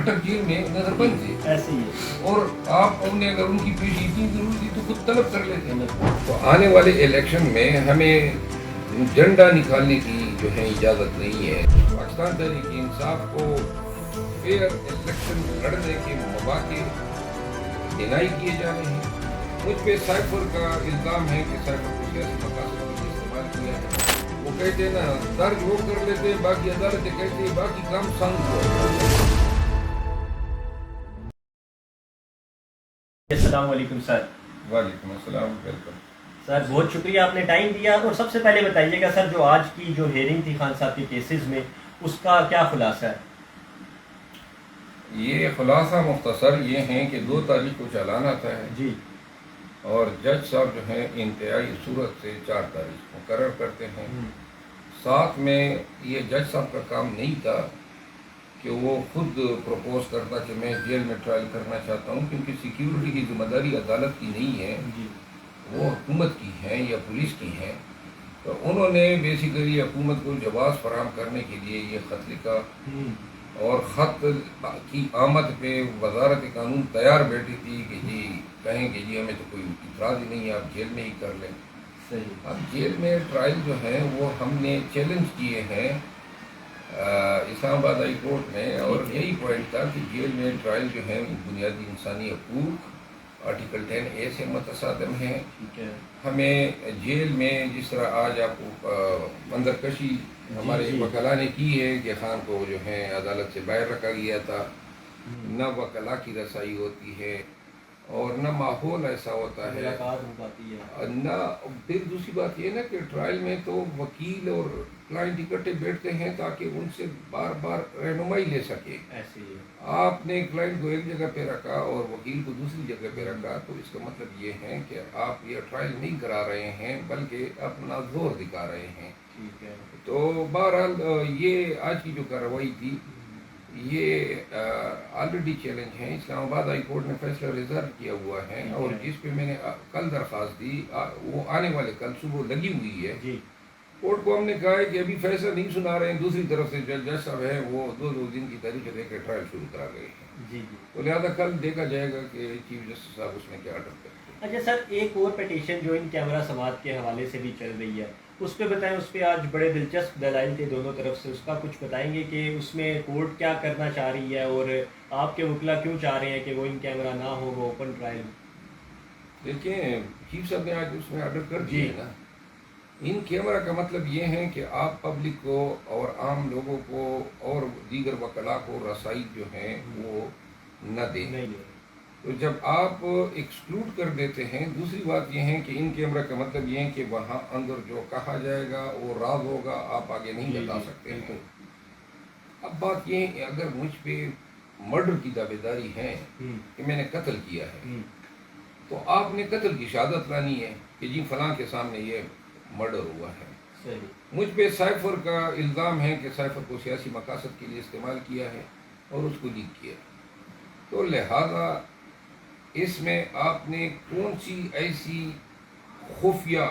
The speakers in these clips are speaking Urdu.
اٹک جیل میں نظر بند تھے ایسے ہی ہے. اور آپ نے اگر ان کی پیشی اتنی ضروری تھی تو خود طلب کر لیتے. تو آنے والے الیکشن میں ہمیں جھنڈا نکالنے کی جو ہے اجازت نہیں ہے. پاکستان تحریک انصاف کو فیئر الیکشن لڑنے کے مواقع ڈینائی کیے جا رہے ہیں. مجھ پہ سائفر کا الزام ہے کہ سائفر کو سیاسی مقاصد کے لیے استعمال کیا ہے. وہ کہتے ہیں نا درج وہ کر لیتے ہیں باقی عدالتیں کہتے ہیں باقی کام سنگ ہو. السلام علیکم سر. وعلیکم السلام. ویلکم سر, بہت شکریہ آپ نے ٹائم دیا. اور سب سے پہلے بتائیے گا سر, جو آج کی جو ہیئرنگ تھی خان صاحب کے کیسز میں, اس کا کیا خلاصہ ہے؟ یہ خلاصہ مختصر یہ ہیں کہ 2 تاریخ کو چلانا تھا جی. اور جج صاحب جو ہیں انتہائی صورت سے 4 تاریخ مقرر کرتے ہیں. ساتھ میں یہ جج صاحب کا کام نہیں تھا کہ وہ خود پروپوز کرتا کہ میں جیل میں ٹرائل کرنا چاہتا ہوں, کیونکہ سیکیورٹی کی ذمہ داری عدالت کی نہیں ہے, وہ حکومت کی ہے یا پولیس کی ہے. تو انہوں نے بیسیکلی حکومت کو جواز فراہم کرنے کے لیے یہ خط لکھا اور خط کی آمد پہ وزارت قانون تیار بیٹھی تھی کہ جی کہیں کہ جی ہمیں تو کوئی اعتراض ہی نہیں ہے, آپ جیل میں ہی کر لیں. صحیح. اب جیل میں ٹرائل جو ہے وہ ہم نے چیلنج کیے ہیں اسلام آباد ہائی کورٹ میں, اور یہی پوائنٹ تھا کہ جیل میں ٹرائل جو ہے بنیادی انسانی حقوق آرٹیکل 10A سے متصادم ہے. ہمیں جیل میں جس طرح آج آپ کو منظر کشی ہمارے وکلا نے کی ہے کہ خان کو جو ہے عدالت سے باہر رکھا گیا تھا, نہ وکلا کی رسائی ہوتی ہے اور نہ ماحول ایسا ہوتا ہے, نہ پھر دوسری بات یہ نا کہ ٹرائل میں تو وکیل اور کلائنٹ اکٹھے بیٹھتے ہیں تاکہ ان سے بار بار رہنمائی لے سکے. آپ نے کلائنٹ کو ایک جگہ پہ رکھا اور وکیل کو دوسری جگہ پہ رکھا, تو اس کا مطلب یہ ہے کہ آپ یہ ٹرائل نہیں کرا رہے ہیں بلکہ اپنا زور دکھا رہے ہیں. تو بہرحال یہ آج کی جو کارروائی تھی یہ آلریڈی چیلنج ہے. اسلام آباد ہائی کورٹ نے فیصلہ ریزرو کیا ہوا ہے اور جس پہ میں نے کل درخواست دی وہ آنے والے کل صبح لگی ہوئی ہے. کورٹ کو ہم نے کہا ہے کہ ابھی فیصلہ نہیں سنا رہے ہیں, دوسری طرف سے جج صاحب ہیں وہ 2 دن کی تاریخ دے کے ٹرائل شروع کرا گئے ہیں. تو لہٰذا کل دیکھا جائے گا کہ چیف جسٹس صاحب اس میں کیا آرڈر کرتے ہیں. اچھا سر, ایک اور پٹیشن جو ان کیمرہ سماعت کے حوالے سے بھی چل رہی ہے, اس پہ بتائیں. اس پہ آج بڑے دلچسپ دلائل تھے دونوں طرف سے, اس کا کچھ بتائیں گے کہ اس میں کورٹ کیا کرنا چاہ رہی ہے اور آپ کے وکلا کیوں چاہ رہے ہیں کہ وہ ان کیمرہ نہ ہو, وہ اوپن ٹرائل. دیکھیں چیف صاحب نے آج اس میں آرڈر کر دیا ہے نا. ان کیمرہ کا مطلب یہ ہے کہ آپ پبلک کو اور عام لوگوں کو اور دیگر وکلاء کو رسائی جو ہیں وہ نہ دیں. تو جب آپ ایکسکلوڈ کر دیتے ہیں, دوسری بات یہ ہے کہ ان کیمرہ کا مطلب یہ ہے کہ وہاں اندر جو کہا جائے گا وہ راز ہوگا, آپ آگے نہیں بتا سکتے ہیں. اب بات یہ ہے کہ اگر مجھ پہ مرڈر کی دعوے داری ہے کہ میں نے قتل کیا ہے, تو آپ نے قتل کی شہادت لانی ہے کہ جی فلاں کے سامنے یہ مرڈر ہوا ہے. مجھ پہ سائفر کا الزام ہے کہ سائفر کو سیاسی مقاصد کے لیے استعمال کیا ہے اور اس کو لیک کیا. تو لہذا اس میں آپ نے کون سی ایسی خفیہ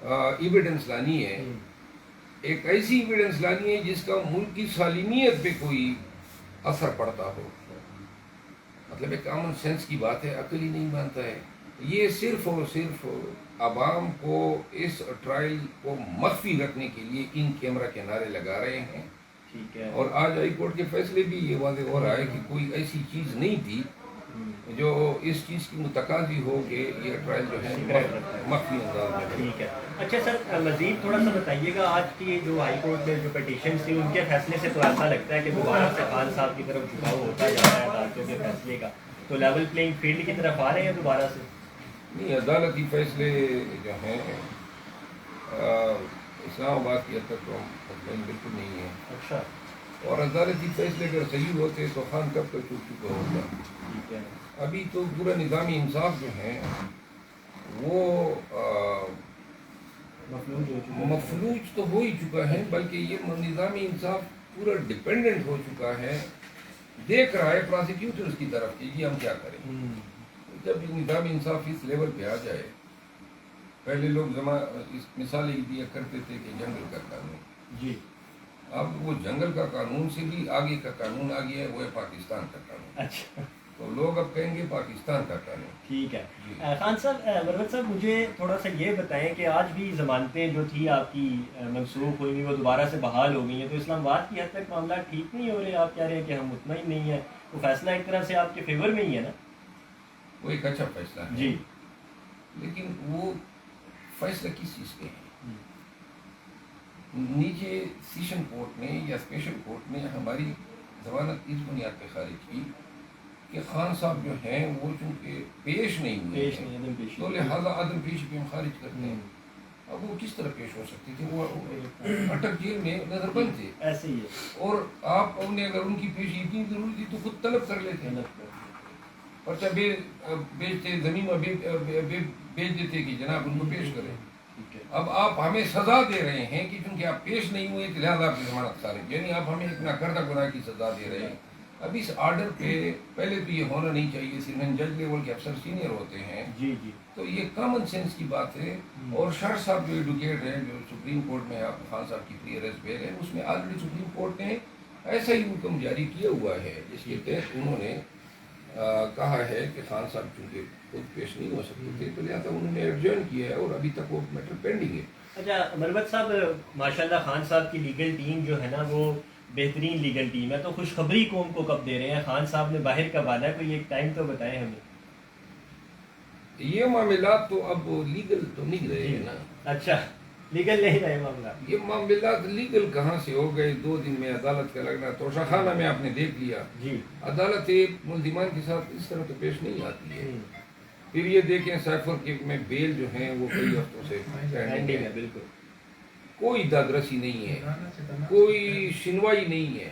ایویڈنس لانی ہے, ایک ایسی ایویڈنس لانی ہے جس کا ملک کی سالمیت پہ کوئی اثر پڑتا ہو. مطلب ایک کامن سینس کی بات ہے, عقل ہی نہیں مانتا ہے. یہ صرف اور صرف عوام کو اس ٹرائل کو مخفی رکھنے کے لیے ان کیمرہ کے نعرے لگا رہے ہیں. اور آج ہائی کورٹ کے فیصلے بھی یہ واضح ہو رہا ہے کہ کوئی ایسی چیز نہیں تھی جو اس چیز کی متقاضی ہو کہ یہ ٹرائل جو ہے مخفی انداز میں. ٹھیک ہے. اچھا سر, مزید تھوڑا سا بتائیے گا, آج کی جو ہائی کورٹ میں جو پٹیشنز تھی ان کے فیصلے سے تو ایسا لگتا ہے کہ دوبارہ سے خان صاحب کی طرف جھکاؤ ہوتا جا رہا ہے عدالتوں کے فیصلے کا, تو لیول پلینگ فیلڈ کی طرف آ رہے ہیں دوبارہ سے؟ نہیں, عدالتی فیصلے جو ہیں اسلام آباد کی حد تک تو مطمئن بالکل نہیں ہے. اچھا. اور عدالتی فیصلے اگر صحیح ہوتے تو خان کب تک چھوٹ چکا ہوتا. ابھی تو پورا نظامی انصاف جو ہے وہ مفلوج تو ہو ہی چکا ہے, بلکہ یہ نظامی انصاف پورا ڈپینڈنٹ ہو چکا ہے, دیکھ رہا ہے پراسیکیوٹرز کی طرف کہ جی ہم کیا کریں. جب نظامی انصاف اس لیول پہ آ جائے, پہلے لوگ مثالیں دیا کرتے تھے کہ جنگل کا قانون, اب وہ جنگل کا قانون سے بھی آگے کا قانون آ گیا ہے، وہ ہے پاکستان کا قانون. اچھا تو لوگ اب کہیں گے پاکستان کا قانون. ٹھیک ہے. جی. خان صاحب، مروت صاحب، مجھے تھوڑا سا یہ بتائیں کہ آج بھی ضمانتیں جو تھی آپ کی منسوخ ہوئی ہوئی وہ دوبارہ سے بحال ہو گئی ہیں، تو اسلام آباد کی حد تک معاملات ٹھیک نہیں ہو رہے؟ آپ کہہ رہے ہیں کہ ہم مطمئن نہیں ہیں، وہ فیصلہ ایک طرح سے آپ کے فیور میں ہی ہے نا؟ وہ ایک اچھا فیصلہ ہے جی. لیکن وہ فیصلہ کس چیز کے ہیں؟ نیچے سیشن کورٹ نے یا اسپیشل کورٹ نے ہماری ضمانت اس بنیاد پہ خارج کی کہ خان صاحب جو ہیں وہ چونکہ پیش نہیں ہوئے ہیں تو لہٰذا عدم پیشی پہ ہم خارج کرتے ہیں. اب وہ کس طرح پیش ہو سکتے تھے؟ وہ اٹک جیل میں نظر بند تھے. ایسے ہی ہے. اور آپ نے اگر ان کی پیشی اتنی ضروری تھی تو خود طلب کر لیتے، پرچہ بیچتے، زمین بیچ دیتے کہ جناب ان کو پیش کریں. اب آپ ہمیں سزا دے رہے ہیں کہ چونکہ آپ پیش نہیں ہوئے تو لہٰذا آپ کی ضمانت خارج، یعنی آپ ہمیں ایک ناکردہ گناہ کی سزا دے رہے ہیں. اب اس آرڈر پہ پہلے تو یہ ہونا نہیں چاہیے، صرف جج لیول کے افسر سینئر ہوتے ہیں. جی جی. تو یہ کامن سینس کی بات ہے. اور شاہ صاحب جو ایڈوکیٹ ہیں، جو سپریم کورٹ میں آپ خان صاحب کی پری ارسٹ بیل ہے، اس میں آلریڈی سپریم کورٹ نے ایسا ہی حکم جاری کیا ہوا ہے جس کے تحت انہوں نے کہا ہے کہ خان صاحب چونکہ خود پیش نہیں ہو سکتے تھے تو لہٰذا انہوں نے ایڈجرن کیا ہے اور ابھی تک وہ میٹر پینڈنگ ہے. اچھا مروت صاحب، ماشاءاللہ خان صاحب کی لیگل ٹیم جو ہے نا وہ بہترین لیگل ٹیم ہے، تو خوشخبری قوم کو کب دے رہے ہیں؟ خان صاحب نے باہر کب آنا ہے؟ کوئی ایک ٹائم تو بتائیں ہمیں. یہ معاملات تو اب لیگل تو نہیں رہے ہیں نا. اچھا لیگل نہیں رہے معاملات؟ یہ معاملات لیگل کہاں سے ہو گئے؟ 2 دن میں عدالت کا لگنا. توشہ خانہ میں آپ نے دیکھ لیا، جی. عدالت ملزمان کے ساتھ اس طرح تو پیش نہیں آتی ہے. پھر یہ دیکھیں سیفر کے میں بیل جو ہیں وہ کئی ہفتوں سے پینڈنگ ہے. بالکل. کوئی دادرسی نہیں ہے، کوئی سنوائی نہیں ہے،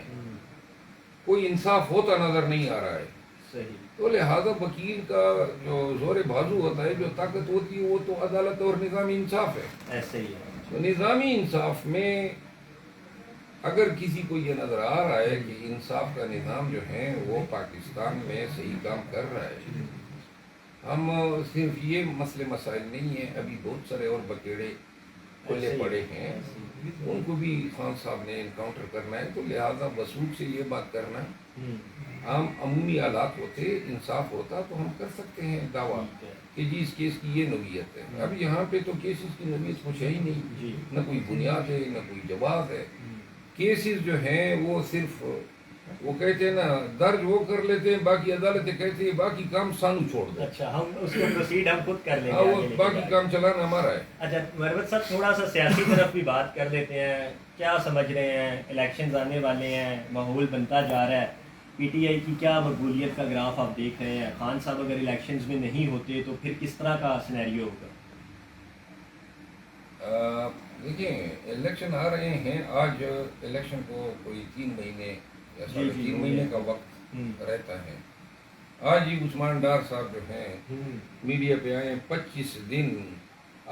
کوئی انصاف ہوتا نظر نہیں آ رہا ہے. صحیح. تو لہذا وکیل کا جو زور بازو ہوتا ہے، جو طاقت ہوتی ہے، وہ تو عدالت اور نظامی انصاف ہے. ایسے ہی ہے. تو نظامی انصاف میں اگر کسی کو یہ نظر آ رہا ہے کہ انصاف کا نظام جو ہے وہ پاکستان میں صحیح کام کر رہا ہے، ہم صرف یہ مسئلے مسائل نہیں ہیں، ابھی بہت سارے اور بکیڑے کھلے پڑے ہیں، ان کو بھی خان صاحب نے انکاؤنٹر کرنا ہے. تو لہذا وثوق سے یہ بات کرنا، عام عمومی حالات ہوتے، انصاف ہوتا تو ہم کر سکتے ہیں دعویٰ کہ جی اس کیس کی یہ نوعیت ہے. اب یہاں پہ تو کیسز کی نوعیت کچھ ہے ہی نہیں، نہ کوئی بنیاد ہے نہ کوئی جواز ہے. کیسز جو ہیں وہ صرف وہ کہتے ہیں نا درج وہ کر لیتے ہیں، باقی عدالتیں کہتے ہیں باقی کام سانو چھوڑ دو. اچھا ہم اس کو پروسیڈ ہم خود کر لیں وہ گے، باقی کام چلانا ہمارا ہے. اچھا مروت صاحب، تھوڑا سا سیاسی طرف بھی بات کر لیتے ہیں. کیا سمجھ رہے ہیں؟ الیکشنز آنے والے ہیں، ماحول بنتا جا رہا ہے، پی ٹی آئی کی کیا مقبولیت کا گراف آپ دیکھ رہے ہیں؟ خان صاحب اگر الیکشنز میں نہیں ہوتے تو پھر کس طرح کا سینیریو ہوگا؟ دیکھیں الیکشن آ رہے ہیں. آج الیکشن کو کوئی 3 مہینے یا 3.5 مہینے کا وقت رہتا ہے. آج ہی عثمان ڈار صاحب جو ہیں میڈیا پہ آئے، 25 دن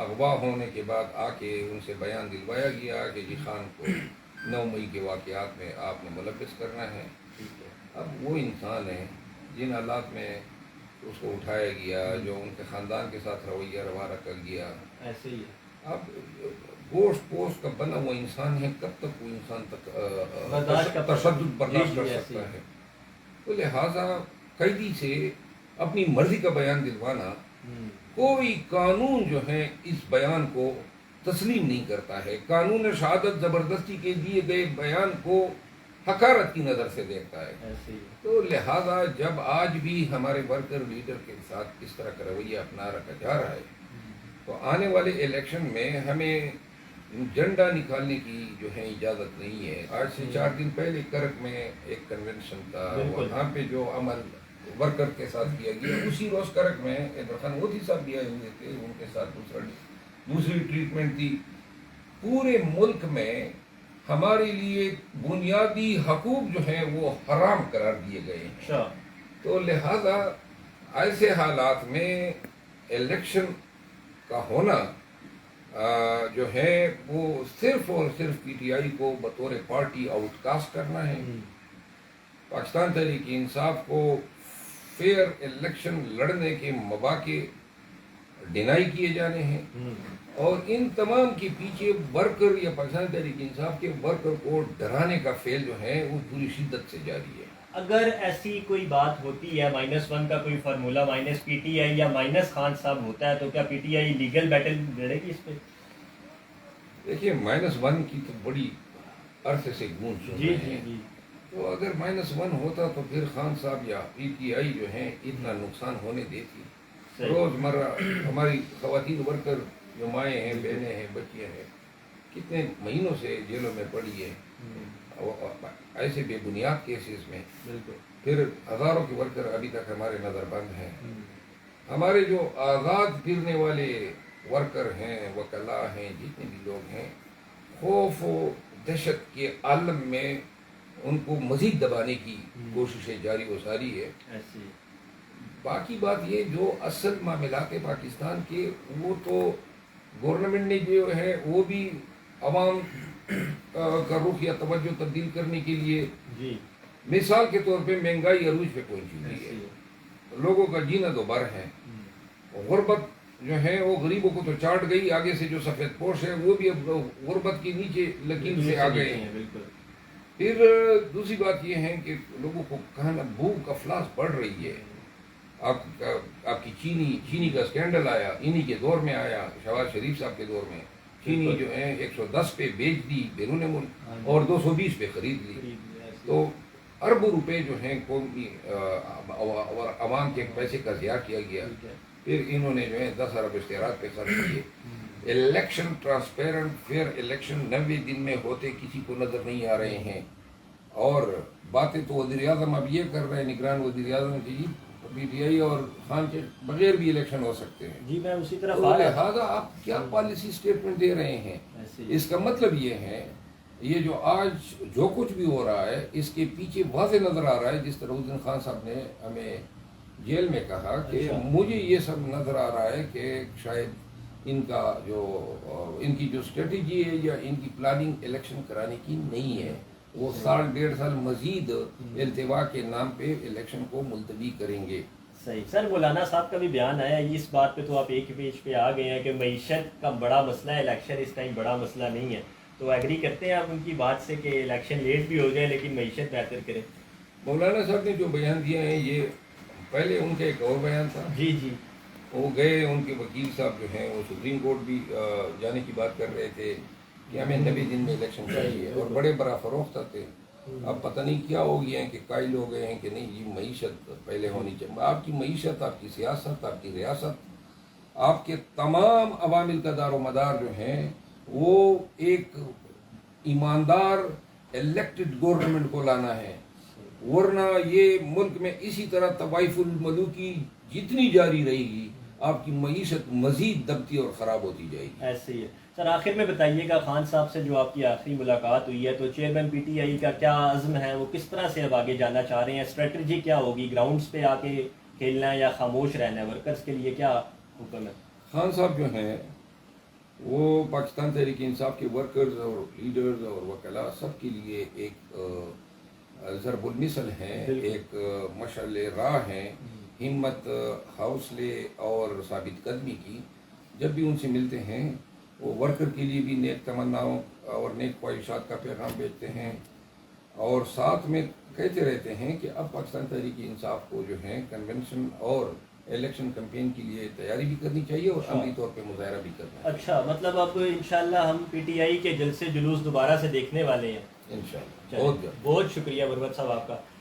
اغوا ہونے کے بعد آ کے ان سے بیان دلوایا گیا کہ جی خان کو 9 مئی کے واقعات میں آپ نے ملوث کرنا ہے. اب وہ انسان ہیں جن حالات میں اس کو اٹھایا گیا، جو ان کے خاندان کے ساتھ رویہ روا رکھا گیا. ایسے ہی ہے. اب گوشت پوشت کا بنا ہوا انسان ہے، کب تک وہ انسان تشدد برداشت کر سکتا ہے؟ تو لہٰذا قیدی سے اپنی مرضی کا بیان دلوانا، کوئی قانون جو ہے اس بیان کو تسلیم نہیں کرتا ہے. قانون شہادت زبردستی کے دیے گئے بیان کو حقارت کی نظر سے دیکھتا ہے. تو لہذا جب آج بھی ہمارے ورکر لیڈر کے ساتھ اس طرح کا رویہ اپنا رکھا جا رہا ہے تو آنے والے الیکشن میں ہمیں جھنڈا نکالنے کی جو ہے اجازت نہیں ہے. آج سے 4 دن پہلے کرک میں ایک کنونشن تھا، وہاں پہ جو عمل ورکر کے ساتھ کیا گیا، اسی روز کرک میں عمران مودی صاحب بھی آئے ہوئے تھے، ان کے ساتھ دوسری ٹریٹمنٹ تھی. پورے ملک میں ہمارے لیے بنیادی حقوق جو ہیں وہ حرام قرار دیے گئے ہیں. تو لہذا ایسے حالات میں الیکشن کا ہونا جو ہے وہ صرف اور صرف پی ٹی آئی کو بطور پارٹی آؤٹ کاسٹ کرنا ہے. پاکستان تحریک انصاف کو فیئر الیکشن لڑنے کے مواقع ڈینائی کیے جانے ہیں، اور ان تمام کے پیچھے ورکر یا پاکستان تحریک انصاف کے ورکر کو ڈرانے کا فعل جو ہے وہ پوری شدت سے جاری ہے۔ اگر ایسی کوئی بات ہوتی ہے -1 کا کوئی formula minus P T I یا مائنس خان صاحب ہوتا ہے، تو کیا P T I legal battle لڑے گی اس پہ؟ دیکھیے -1 کی تو بڑی عرصے سے گونج سن رہے ہیں، جی تو اگر -1 ہوتا تو پھر خان صاحب یا پی ٹی آئی جو ہیں اتنا نقصان ہونے دیتی؟ روزمرہ ہماری خواتین ورکر جو مائیں ہیں، بہنیں ہیں، بچیاں ہیں، کتنے مہینوں سے جیلوں میں پڑی ہے ایسے بے بنیاد کیسز میں، بالکل، پھر ہزاروں کے ورکر ابھی تک ہمارے نظر بند ہیں۔ ہمارے جو آزاد پھرنے والے ورکر ہیں، وکلاء ہیں، جتنے بھی لوگ ہیں، خوف و دہشت کے عالم میں ان کو مزید دبانے کی کوششیں جاری و ساری ہے۔ ایسی باقی بات یہ جو اصل معاملات پاکستان کے، وہ تو گورنمنٹ نے جو ہے وہ بھی عوام کا رخ یا توجہ تبدیل کرنے کے لیے، جی مثال کے طور پہ مہنگائی عروج پہ پہنچی ہوئی ہے، لوگوں کا جینا دوبارہ ہے، غربت جو ہے وہ غریبوں کو تو چاٹ گئی، آگے سے جو سفید پوش ہے وہ بھی اب غربت کے نیچے لکیر سے آ گئے ہیں۔ بالکل، پھر دوسری بات یہ ہے کہ لوگوں کو کھانا، بھوک افلاس بڑھ رہی ہے۔ آپ کی چینی کا اسکینڈل آیا، انہی کے دور میں آیا، شہباز شریف صاحب کے دور میں چینی جو ہے 110 پہ بیچ دی بیرون ملک اور 220 پہ خرید لی، تو اربوں روپے جو ہیں قومی عوام کے پیسے کا ضیاع کیا گیا۔ پھر انہوں نے جو ہے 10 ارب اشتہارات پہ خرچ کیے۔ الیکشن ٹرانسپیرنٹ فیئر الیکشن 90 دن میں ہوتے کسی کو نظر نہیں آ رہے ہیں، اور باتیں تو وزیر اعظم اب یہ کر رہے ہیں، نگران وزیر اعظم کی جی پی ٹی آئی اور خان کے بغیر بھی الیکشن ہو سکتے ہیں۔ جی میں اسی طرح تو لہٰذا آپ کیا پالیسی سٹیٹمنٹ دے رہے ہیں؟ اس کا مطلب یہ ہے، یہ جو آج جو کچھ بھی ہو رہا ہے اس کے پیچھے واضح نظر آ رہا ہے، جس طرح اس دن خان صاحب نے ہمیں جیل میں کہا کہ مجھے یہ سب نظر آ رہا ہے کہ شاید ان کی جو اسٹریٹجی ہے یا ان کی پلاننگ الیکشن کرانے کی نہیں ہے، وہ سال 1.5 سال مزید التوا کے نام پہ الیکشن کو ملتوی کریں گے۔ صحیح سر، مولانا صاحب کا بھی بیان آیا ہے اس بات پہ، تو آپ ایک پیج پہ آ گئے ہیں کہ معیشت کا بڑا مسئلہ ہے، الیکشن اس ٹائم بڑا مسئلہ نہیں ہے، تو ایگری کرتے ہیں آپ ان کی بات سے کہ الیکشن لیٹ بھی ہو جائے لیکن معیشت بہتر کرے؟ مولانا صاحب نے جو بیان دیا ہے، یہ پہلے ان کا ایک اور بیان تھا، جی وہ گئے، ان کے وکیل صاحب جو ہیں وہ سپریم کورٹ بھی جانے کی بات کر رہے تھے کہ ہمیں 90 دن میں الیکشن چاہیے، اور بڑے برا فروخت تھے۔ اب پتہ نہیں کیا ہو گیا ہے کہ قائل ہو گئے ہیں کہ نہیں یہ معیشت پہلے ہونی چاہیے۔ آپ کی معیشت، آپ کی سیاست، آپ کی ریاست، آپ کے تمام عوامل کا دار و مدار جو ہیں وہ ایک ایماندار الیکٹڈ گورنمنٹ کو لانا ہے، ورنہ یہ ملک میں اسی طرح طوائف الملوکی جتنی جاری رہے گی، آپ کی معیشت مزید دبتی اور خراب ہوتی جائے گی۔ ایسے ہی ہے سر۔ آخر میں بتائیے گا، خان صاحب سے جو آپ کی آخری ملاقات ہوئی ہے، تو چیئرمین پی ٹی آئی کا کیا عزم ہے، وہ کس طرح سے اب آگے جانا چاہ رہے ہیں، اسٹریٹجی کیا ہوگی، گراؤنڈز پہ آ کے کھیلنا ہے یا خاموش رہنا ہے، ورکرز کے لیے کیا حکم ہے؟ خان صاحب جو ہیں وہ پاکستان تحریک انصاف کے ورکرز اور لیڈرز اور وکلاء سب کے لیے ایک ضرب المثل ہیں، ایک مشعل راہ ہیں، ہمت، حوصلے اور ثابت قدمی کی۔ جب بھی ان سے ملتے ہیں وہ ورکر کے لیے بھی نیک تمناؤں اور نیک خواہشات کا پیغام بھیجتے ہیں، اور ساتھ میں کہتے رہتے ہیں کہ اب پاکستان تحریک انصاف کو جو ہے کنونشن اور الیکشن کیمپین کے لیے تیاری بھی کرنی چاہیے اور عملی طور پہ مظاہرہ بھی کرنا چاہیے۔ اچھا، مطلب اب انشاءاللہ ہم پی ٹی آئی کے جلسے جلوس دوبارہ سے دیکھنے والے ہیں انشاءاللہ۔ بہت شکریہ مروت صاحب آپ کا۔